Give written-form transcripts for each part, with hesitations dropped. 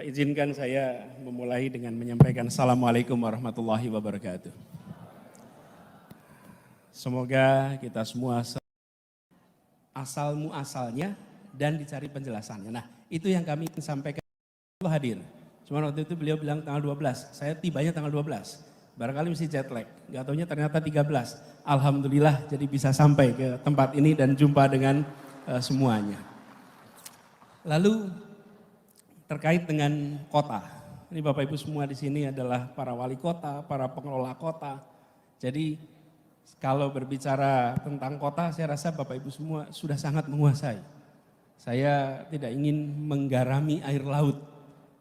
Izinkan saya memulai dengan menyampaikan Assalamualaikum warahmatullahi wabarakatuh. Semoga kita semua asal muasalnya dan dicari penjelasannya. Nah, itu yang kami ingin sampaikan. Allah hadir. Cuma waktu itu beliau bilang tanggal 12, saya tibanya tanggal 12. Barangkali mesti jet lag, nggak taunya ternyata 13. Alhamdulillah jadi bisa sampai ke tempat ini dan jumpa dengan semuanya. Lalu terkait dengan kota. Ini Bapak Ibu semua di sini adalah para wali kota, para pengelola kota. Jadi kalau berbicara tentang kota, saya rasa Bapak Ibu semua sudah sangat menguasai. Saya tidak ingin menggarami air laut.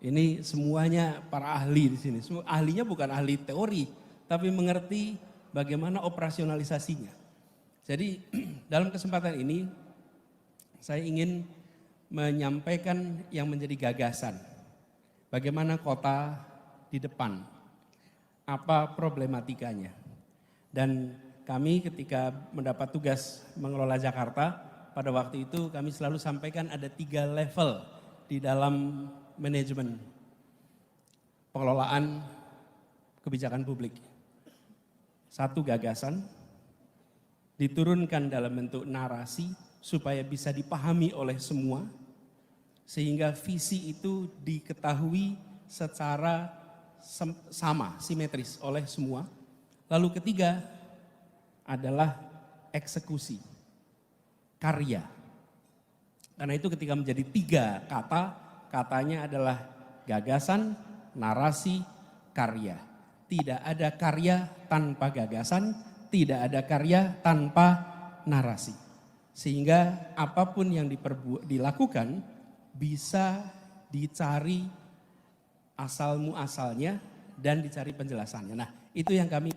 Ini semuanya para ahli di sini. Ahlinya bukan ahli teori, tapi mengerti bagaimana operasionalisasinya. Jadi dalam kesempatan ini saya ingin menyampaikan yang menjadi gagasan. Bagaimana kota di depan, apa problematikanya. Dan kami ketika mendapat tugas mengelola Jakarta, pada waktu itu kami selalu sampaikan ada 3 level di dalam manajemen pengelolaan kebijakan publik. 1, gagasan, diturunkan dalam bentuk narasi, supaya bisa dipahami oleh semua, sehingga visi itu diketahui secara sama, simetris oleh semua. Lalu ketiga adalah eksekusi, karya. Karena itu ketika menjadi 3 kata, katanya adalah gagasan, narasi, karya. Tidak ada karya tanpa gagasan, tidak ada karya tanpa narasi. Sehingga apapun yang dilakukan bisa dicari asal muasalnya dan dicari penjelasannya. Nah, itu yang kami.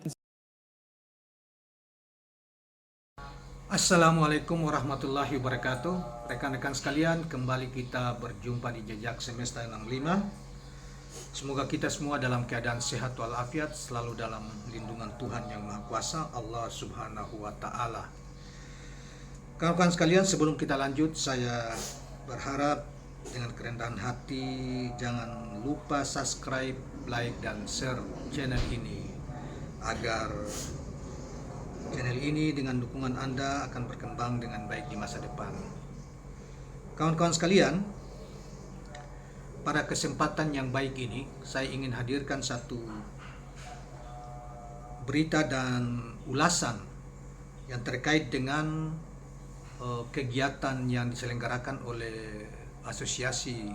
Assalamualaikum warahmatullahi wabarakatuh. Rekan-rekan sekalian, kembali kita berjumpa di Jejak Semesta 65. Semoga kita semua dalam keadaan sehat walafiat, selalu dalam lindungan Tuhan Yang Maha Kuasa, Allah Subhanahu wa Ta'ala. Kawan-kawan sekalian, sebelum kita lanjut, saya berharap dengan kerendahan hati jangan lupa subscribe, like, dan share channel ini, agar channel ini dengan dukungan Anda akan berkembang dengan baik di masa depan. Kawan-kawan sekalian, pada kesempatan yang baik ini saya ingin hadirkan satu berita dan ulasan yang terkait dengan kegiatan yang diselenggarakan oleh asosiasi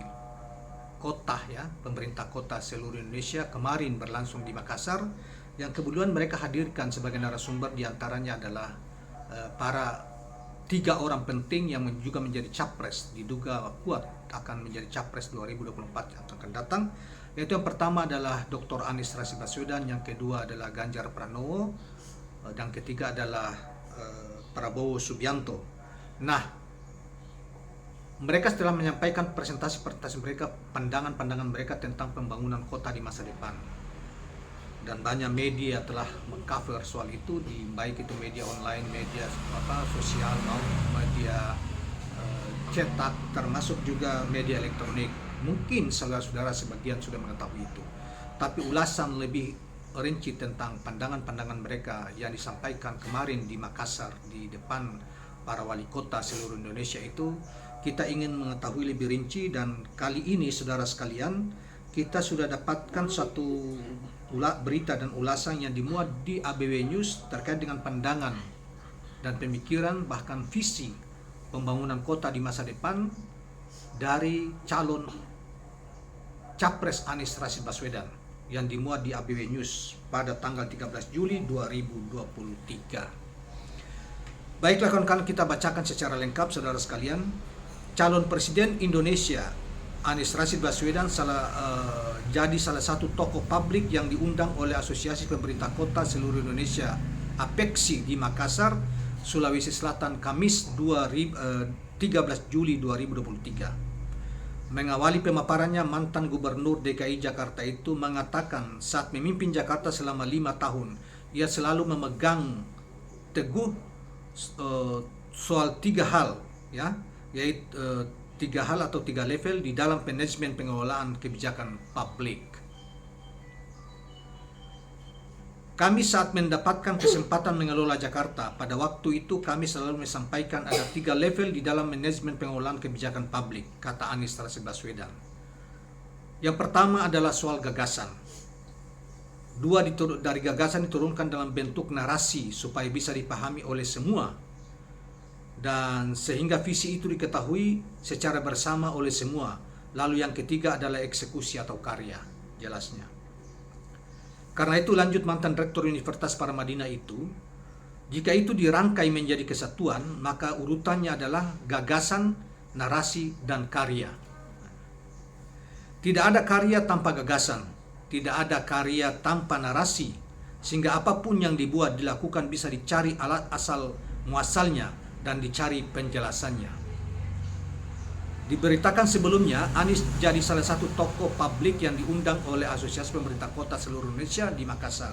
kota, ya, pemerintah kota seluruh Indonesia kemarin berlangsung di Makassar, yang kebetulan mereka hadirkan sebagai narasumber diantaranya adalah para 3 orang penting yang juga menjadi capres, diduga kuat akan menjadi capres 2024 yang akan datang, yaitu yang pertama adalah Dr. Anies Rashid Baswedan, yang kedua adalah Ganjar Pranowo, dan ketiga adalah Prabowo Subianto. Nah, mereka setelah menyampaikan presentasi mereka, pandangan-pandangan mereka tentang pembangunan kota di masa depan. Dan banyak media telah mengcover soal itu, baik itu media online, media sosial maupun media cetak, termasuk juga media elektronik. Mungkin saudara-saudara sebagian sudah mengetahui itu. Tapi ulasan lebih rinci tentang pandangan-pandangan mereka yang disampaikan kemarin di Makassar di depan para wali kota seluruh Indonesia itu, kita ingin mengetahui lebih rinci. Dan kali ini saudara sekalian, kita sudah dapatkan satu berita dan ulasan yang dimuat di ABW News terkait dengan pandangan dan pemikiran bahkan visi pembangunan kota di masa depan dari calon capres Anies Rashid Baswedan yang dimuat di ABW News pada tanggal 13 Juli 2023. Baiklah kawan-kawan, kita bacakan secara lengkap saudara sekalian. Calon Presiden Indonesia Anies Rashid Baswedan jadi salah satu tokoh publik yang diundang oleh Asosiasi Pemerintah Kota Seluruh Indonesia APEKSI di Makassar, Sulawesi Selatan, Kamis 13 Juli 2023. Mengawali pemaparannya, mantan Gubernur DKI Jakarta itu mengatakan saat memimpin Jakarta selama 5 tahun, ia selalu memegang teguh soal 3 hal, ya, yaitu tiga hal atau tiga level di dalam manajemen pengelolaan kebijakan publik. Kami saat mendapatkan kesempatan mengelola Jakarta, pada waktu itu kami selalu menyampaikan ada tiga level di dalam manajemen pengelolaan kebijakan publik, kata Anies Rashid Baswedan. Yang pertama adalah soal gagasan. Dari gagasan diturunkan dalam bentuk narasi supaya bisa dipahami oleh semua, dan sehingga visi itu diketahui secara bersama oleh semua. Lalu yang ketiga adalah eksekusi atau karya, jelasnya. Karena itu, lanjut mantan Rektor Universitas Paramadina itu, jika itu dirangkai menjadi kesatuan, maka urutannya adalah gagasan, narasi, dan karya. Tidak ada karya tanpa gagasan, tidak ada karya tanpa narasi, sehingga apapun yang dibuat dilakukan bisa dicari alat asal muasalnya dan dicari penjelasannya. Diberitakan sebelumnya, Anies jadi salah satu tokoh publik yang diundang oleh Asosiasi Pemerintah Kota seluruh Indonesia di Makassar.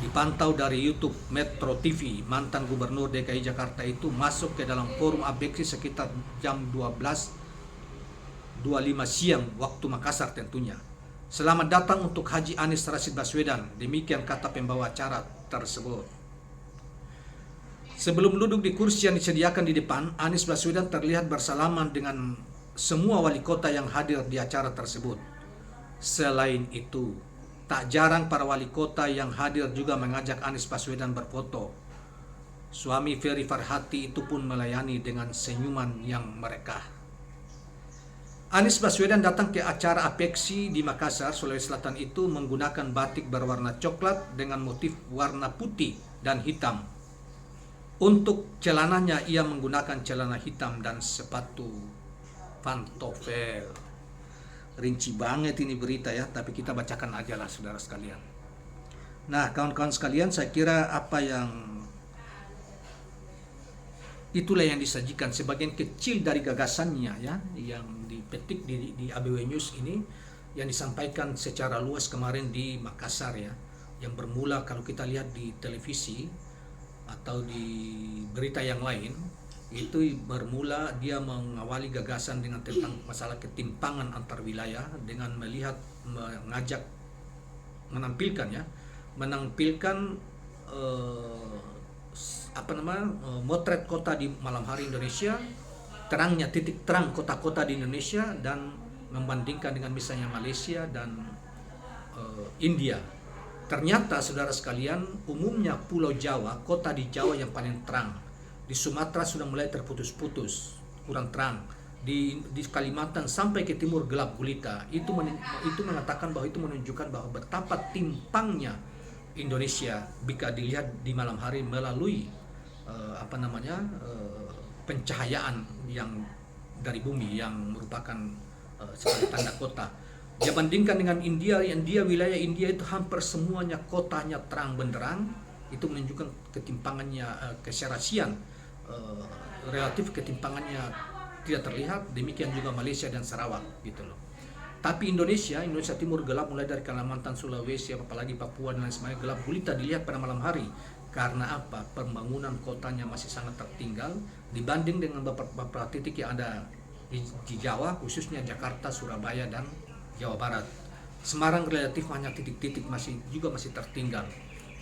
Dipantau dari YouTube Metro TV, mantan Gubernur DKI Jakarta itu masuk ke dalam forum abeksi sekitar jam 12.25 siang waktu Makassar tentunya. Selamat datang untuk Haji Anies Rashid Baswedan, demikian kata pembawa acara tersebut. Sebelum duduk di kursi yang disediakan di depan, Anies Baswedan terlihat bersalaman dengan semua wali kota yang hadir di acara tersebut. Selain itu, tak jarang para wali kota yang hadir juga mengajak Anies Baswedan berfoto. Suami Ferry Farhati itu pun melayani dengan senyuman yang merekah. Anies Baswedan datang ke acara apeksi di Makassar, Sulawesi Selatan itu menggunakan batik berwarna coklat dengan motif warna putih dan hitam. Untuk celananya ia menggunakan celana hitam dan sepatu pantofel. Rinci banget ini berita ya, tapi kita bacakan aja lah saudara sekalian. Nah, kawan-kawan sekalian, saya kira itulah yang disajikan sebagian kecil dari gagasannya ya, yang dipetik di ABW News ini, yang disampaikan secara luas kemarin di Makassar ya, yang bermula kalau kita lihat di televisi atau di berita yang lain, itu bermula dia mengawali gagasan dengan tentang masalah ketimpangan antar wilayah dengan mengajak menampilkan motret kota di malam hari Indonesia, terangnya titik terang kota-kota di Indonesia, dan membandingkan dengan misalnya Malaysia dan India. Ternyata saudara sekalian, umumnya Pulau Jawa, kota di Jawa yang paling terang. Di Sumatera sudah mulai terputus-putus, kurang terang. Di Kalimantan sampai ke timur gelap gulita. Itu mengatakan bahwa itu menunjukkan bahwa betapa timpangnya Indonesia jika dilihat di malam hari melalui pencahayaan yang dari bumi yang merupakan sebagai tanda kota. Dia bandingkan dengan India, wilayah India itu hampir semuanya kotanya terang benderang. Itu menunjukkan ketimpangannya, keserasian, relatif ketimpangannya tidak terlihat. Demikian juga Malaysia dan Sarawak gitu loh. Tapi Indonesia Timur gelap, mulai dari Kalimantan, Sulawesi, apalagi Papua dan lain sebagainya, gelap gulita dilihat pada malam hari. Karena apa? Pembangunan kotanya masih sangat tertinggal dibanding dengan beberapa titik yang ada di Jawa, khususnya Jakarta, Surabaya, dan Jawa Barat. Semarang relatif hanya titik-titik masih tertinggal.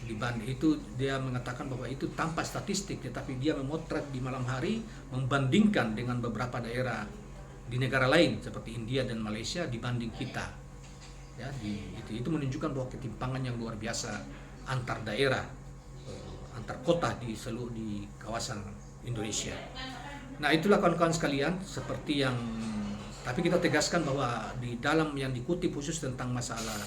Dibanding itu, dia mengatakan bahwa itu tanpa statistik, tetapi dia memotret di malam hari, membandingkan dengan beberapa daerah di negara lain seperti India dan Malaysia dibanding kita. Ya, itu menunjukkan bahwa ketimpangan yang luar biasa antar daerah, antar kota di kawasan Indonesia. Nah, itulah kawan-kawan sekalian, seperti yang tapi kita tegaskan bahwa di dalam yang dikutip khusus tentang masalah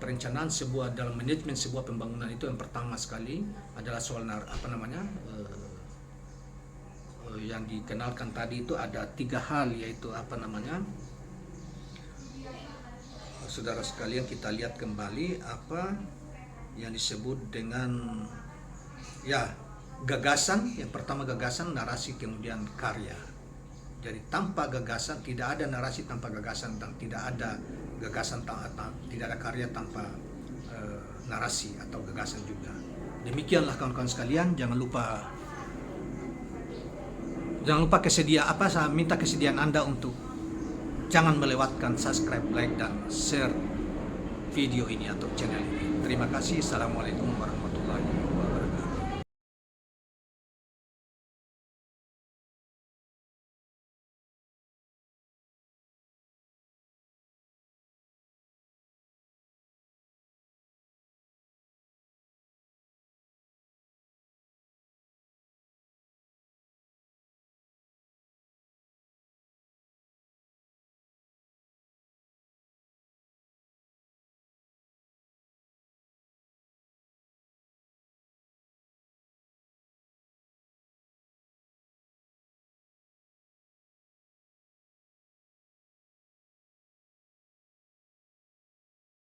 perencanaan dalam manajemen sebuah pembangunan, itu yang pertama sekali adalah soal yang dikenalkan tadi itu ada tiga hal, yaitu saudara sekalian, kita lihat kembali apa yang disebut dengan gagasan. Yang pertama gagasan, narasi, kemudian karya. Jadi tanpa gagasan, tidak ada narasi tanpa gagasan, dan tidak ada gagasan tidak ada karya tanpa narasi atau gagasan juga. Demikianlah kawan-kawan sekalian, jangan lupa Jangan lupa saya minta kesediaan Anda untuk jangan melewatkan subscribe, like, dan share video ini atau channel ini. Terima kasih. Assalamualaikum warahmatullahi wabarakatuh.